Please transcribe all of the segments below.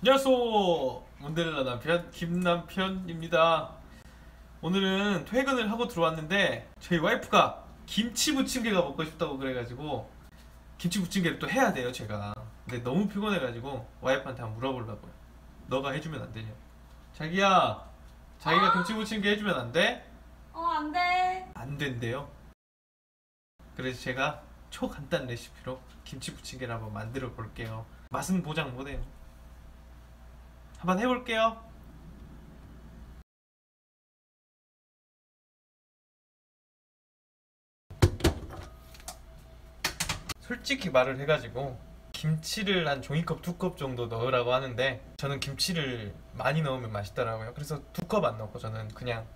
안녕하세요. 몬데렐라 남편 김남편입니다. 오늘은 퇴근을 하고 들어왔는데 저희 와이프가 김치 부침개가 먹고 싶다고 그래가지고 김치 부침개를 또 해야 돼요 제가. 근데 너무 피곤해가지고 와이프한테 한번 물어보려고요. 너가 해주면 안 되냐? 자기야, 자기가 김치 부침개 해주면 안 돼? 안 돼. 안 된대요. 그래서 제가 초간단 레시피로 김치 부침개를 한번 만들어 볼게요. 맛은 보장 못해요. 한번 해볼게요. 솔직히 말을 해가지고 김치를 한 종이컵 2컵 정도 넣으라고 하는데 저는 김치를 많이 넣으면 맛있더라고요. 그래서 2컵 안 넣고 저는 그냥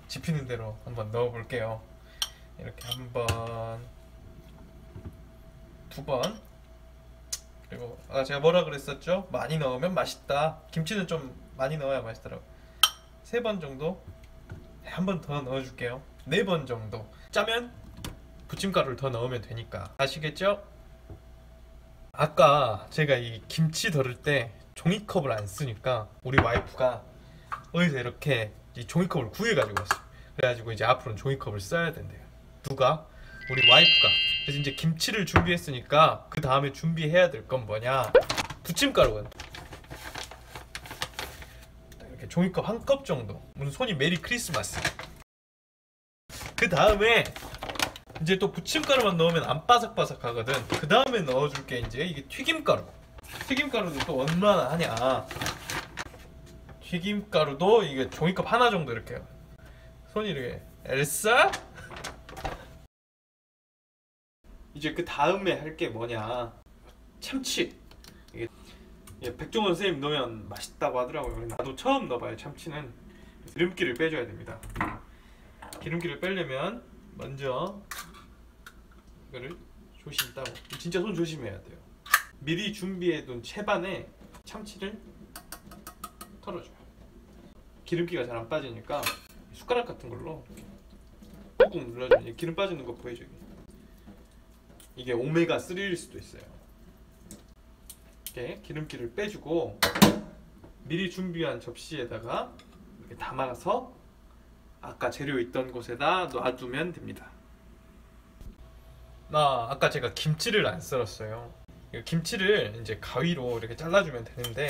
집히는 대로 한번 넣어볼게요. 이렇게 한 번, 두 번, 그리고 제가 뭐라 그랬었죠? 많이 넣으면 맛있다. 김치는 좀 많이 넣어야 맛있더라고요. 3번 정도, 한 번 더 넣어줄게요. 4번 정도. 짜면 부침가루를 더 넣으면 되니까 아시겠죠? 아까 제가 이 김치 덜을 때 종이컵을 안 쓰니까 우리 와이프가 어디서 이렇게 이 종이컵을 구해가지고 왔어요. 그래가지고 이제 앞으로는 종이컵을 써야 된대요. 누가? 우리 와이프가. 그래서 이제 김치를 준비했으니까 그 다음에 준비해야 될 건 뭐냐? 부침가루가 이렇게 종이컵 1컵 정도. 무슨 손이 메리 크리스마스. 그 다음에 이제 또 부침가루만 넣으면 안 바삭바삭하거든. 그 다음에 넣어줄게 이제 이게 튀김가루. 튀김가루도 또 얼마나 하냐. 튀김가루도 이게 종이컵 하나 정도 이렇게 손이 이렇게 엘사? 이제 그 다음에 할 게 뭐냐, 참치. 이게 백종원 선생님 넣으면 맛있다고 하더라고요. 나도 처음 넣어봐요. 참치는 기름기를 빼줘야 됩니다. 기름기를 빼려면 먼저 이거를 조심 따고, 진짜 손 조심해야 돼요. 미리 준비해둔 채반에 참치를 털어줘요. 기름기가 잘 안 빠지니까 숟가락 같은 걸로 꾹꾹 눌러주면 기름 빠지는 거 보이죠? 이게 오메가3일 수도 있어요. 이렇게 기름기를 빼주고 미리 준비한 접시에다가 이렇게 담아서 아까 재료 있던 곳에다 놔두면 됩니다. 아까 제가 김치를 안 썰었어요. 김치를 이제 가위로 이렇게 잘라주면 되는데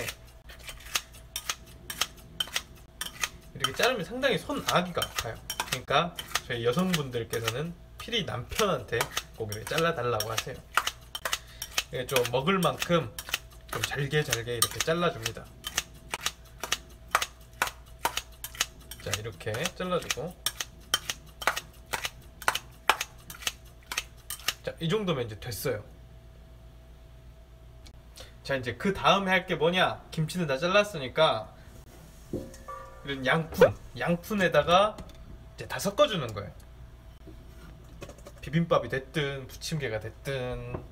이렇게 자르면 상당히 손아귀가 아파요. 그러니까 저희 여성분들께서는 필히 남편한테 꼭 이렇게 잘라달라고 하세요. 좀 먹을 만큼 좀 잘게 이렇게 잘라줍니다. 자, 이렇게 잘라주고, 자, 이 정도면 이제 됐어요. 자, 이제 그 다음에 할 게 뭐냐? 김치는 다 잘랐으니까 이런 양푼에다가 이제 다 섞어주는 거예요. 비빔밥이 됐든 부침개가 됐든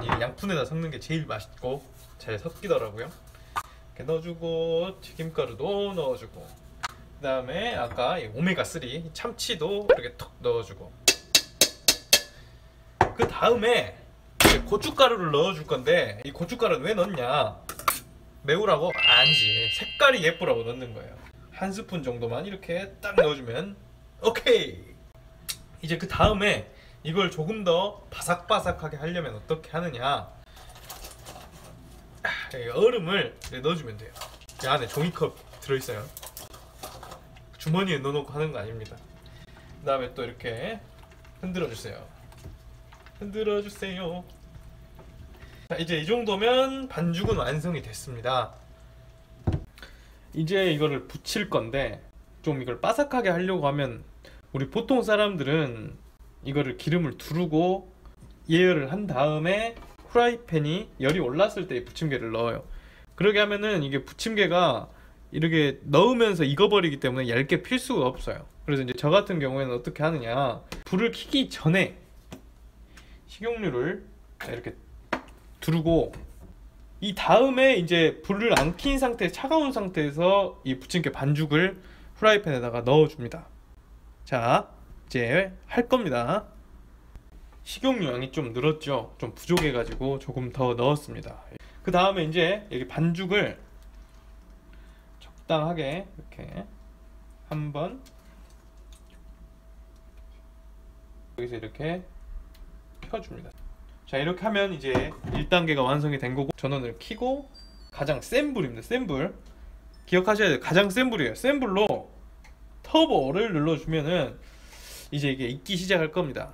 이 양푼에다 섞는 게 제일 맛있고 잘 섞이더라고요. 이렇게 넣어주고 튀김가루도 넣어주고, 그 다음에 아까 이 오메가3 참치도 이렇게 톡 넣어주고, 그 다음에 고춧가루를 넣어줄 건데 이 고춧가루는 왜 넣냐? 매우라고? 아니지, 색깔이 예쁘라고 넣는 거예요. 한 스푼 정도만 이렇게 딱 넣어주면 오케이. 이제 그 다음에 이걸 조금 더 바삭바삭하게 하려면 어떻게 하느냐, 얼음을 넣어주면 돼요. 이 안에 종이컵 들어있어요. 주머니에 넣어놓고 하는 거 아닙니다. 그 다음에 또 이렇게 흔들어주세요. 자, 이제 이 정도면 반죽은 완성이 됐습니다. 이제 이거를 부칠 건데, 좀 이걸 바삭하게 하려고 하면 우리 보통 사람들은 이거를 기름을 두르고 예열을 한 다음에 후라이팬이 열이 올랐을 때 부침개를 넣어요. 그러게 하면은 이게 부침개가 이렇게 넣으면서 익어버리기 때문에 얇게 필 수가 없어요. 그래서 이제 저 같은 경우에는 어떻게 하느냐, 불을 켜기 전에 식용유를 이렇게 두르고 이 다음에 이제 불을 안 킨 상태, 차가운 상태에서 이 부침개 반죽을 후라이팬에다가 넣어줍니다. 자, 이제 할 겁니다. 식용유 양이 좀 늘었죠. 좀 부족해가지고 조금 더 넣었습니다. 그 다음에 이제 여기 반죽을 적당하게 이렇게 한번 여기서 이렇게 펴줍니다. 자, 이렇게 하면 이제 1단계가 완성이 된 거고, 전원을 켜고 가장 센 불입니다. 센 불 기억하셔야 돼요. 가장 센 불이에요. 센 불로 터보를 눌러주면은 이제 이게 익기 시작할 겁니다.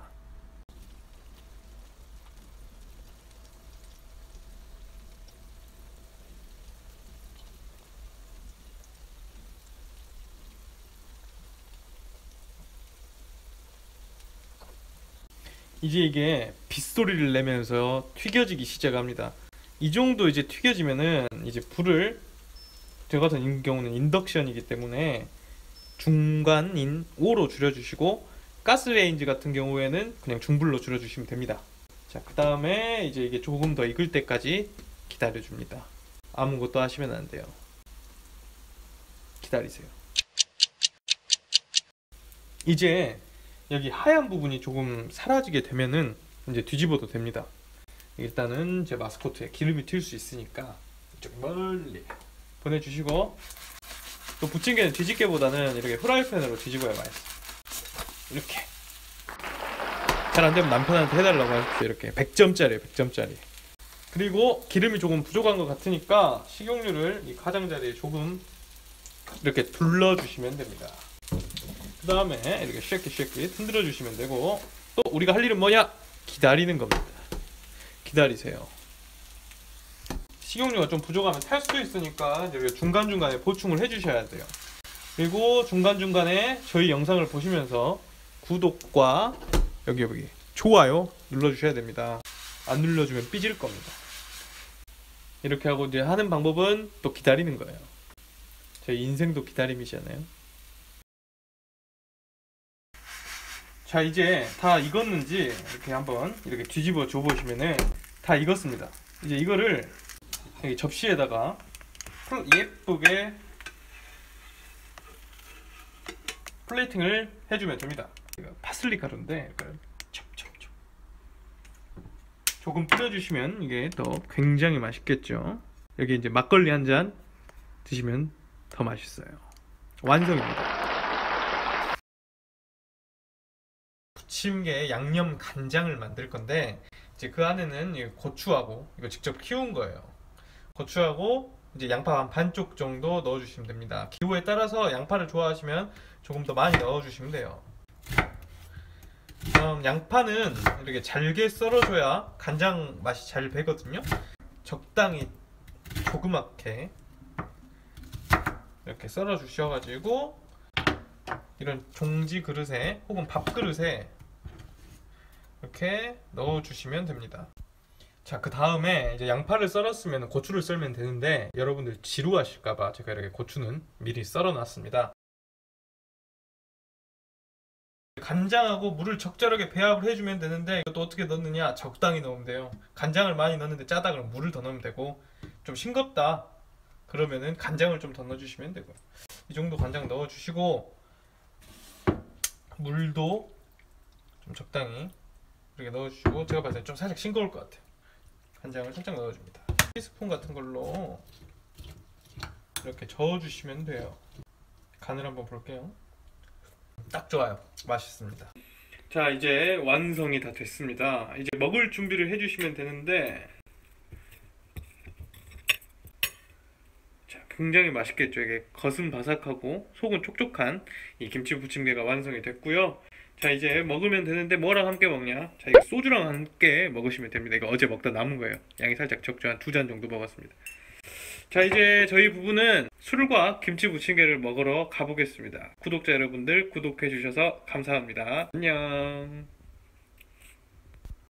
이제 이게 빗소리를 내면서 튀겨지기 시작합니다. 이 정도 이제 튀겨지면은 이제 불을, 저 같은 경우는 인덕션이기 때문에 중간인 5로 줄여주시고, 가스레인지 같은 경우에는 그냥 중불로 줄여주시면 됩니다. 자, 그 다음에 이제 이게 조금 더 익을 때까지 기다려줍니다. 아무것도 하시면 안 돼요. 기다리세요. 이제 여기 하얀 부분이 조금 사라지게 되면은 이제 뒤집어도 됩니다. 일단은 제 마스코트에 기름이 튈 수 있으니까 이쪽 멀리 보내주시고, 또 부침개는 뒤집개보다는 이렇게 프라이팬으로 뒤집어야 맛있어. 이렇게 잘 안되면 남편한테 해달라고 하십시오. 이렇게 100점짜리에요 100점짜리. 그리고 기름이 조금 부족한 것 같으니까 식용유를 이 가장자리에 조금 이렇게 둘러주시면 됩니다. 그 다음에 이렇게 쉐킷 흔들어 주시면 되고, 또 우리가 할 일은 뭐냐? 기다리는 겁니다. 기다리세요. 식용유가 좀 부족하면 탈 수도 있으니까 이렇게 중간중간에 보충을 해주셔야 돼요. 그리고 중간중간에 저희 영상을 보시면서 구독과 여기 좋아요 눌러주셔야 됩니다. 안 눌러주면 삐질 겁니다. 이렇게 하고 이제 하는 방법은 또 기다리는 거예요. 저희 인생도 기다림이잖아요. 자, 이제 다 익었는지 이렇게 한번 이렇게 뒤집어 줘 보시면은 다 익었습니다. 이제 이거를 여기 접시에다가 예쁘게 플레이팅을 해주면 됩니다. 파슬리 가루인데 첩첩첩 조금 뿌려주시면 이게 더 굉장히 맛있겠죠. 여기 이제 막걸리 한 잔 드시면 더 맛있어요. 완성입니다. 부침개 양념 간장을 만들 건데, 이제 그 안에는 고추하고, 이거 직접 키운 거예요. 고추하고 이제 양파 한 반쪽 정도 넣어주시면 됩니다. 기호에 따라서 양파를 좋아하시면 조금 더 많이 넣어주시면 돼요. 양파는 이렇게 잘게 썰어줘야 간장 맛이 잘 배거든요. 적당히 조그맣게 이렇게 썰어 주셔가지고 이런 종지 그릇에 혹은 밥 그릇에 이렇게 넣어 주시면 됩니다. 자, 그 다음에 이제 양파를 썰었으면 고추를 썰면 되는데, 여러분들 지루하실까봐 제가 이렇게 고추는 미리 썰어 놨습니다. 간장하고 물을 적절하게 배합을 해주면 되는데, 이것도 어떻게 넣느냐? 적당히 넣으면 돼요. 간장을 많이 넣는데 짜다 그러면 물을 더 넣으면 되고, 좀 싱겁다 그러면은 간장을 좀 더 넣어주시면 되고요. 이 정도 간장 넣어주시고, 물도 좀 적당히 이렇게 넣어주시고, 제가 봤을 때 좀 살짝 싱거울 것 같아요. 간장을 살짝 넣어줍니다. 티스푼 같은 걸로 이렇게 저어주시면 돼요. 간을 한번 볼게요. 딱 좋아요. 맛있습니다. 자, 이제 완성이 다 됐습니다. 이제 먹을 준비를 해주시면 되는데, 자, 굉장히 맛있겠죠. 이게 겉은 바삭하고 속은 촉촉한 이 김치 부침개가 완성이 됐고요. 자, 이제 먹으면 되는데 뭐랑 함께 먹냐? 자, 이거 소주랑 함께 먹으시면 됩니다. 이거 어제 먹다 남은 거예요. 양이 살짝 적죠. 한 2잔 정도 먹었습니다. 자, 이제 저희 부부는 술과 김치 부침개를 먹으러 가보겠습니다. 구독자 여러분들 구독해 주셔서 감사합니다. 안녕.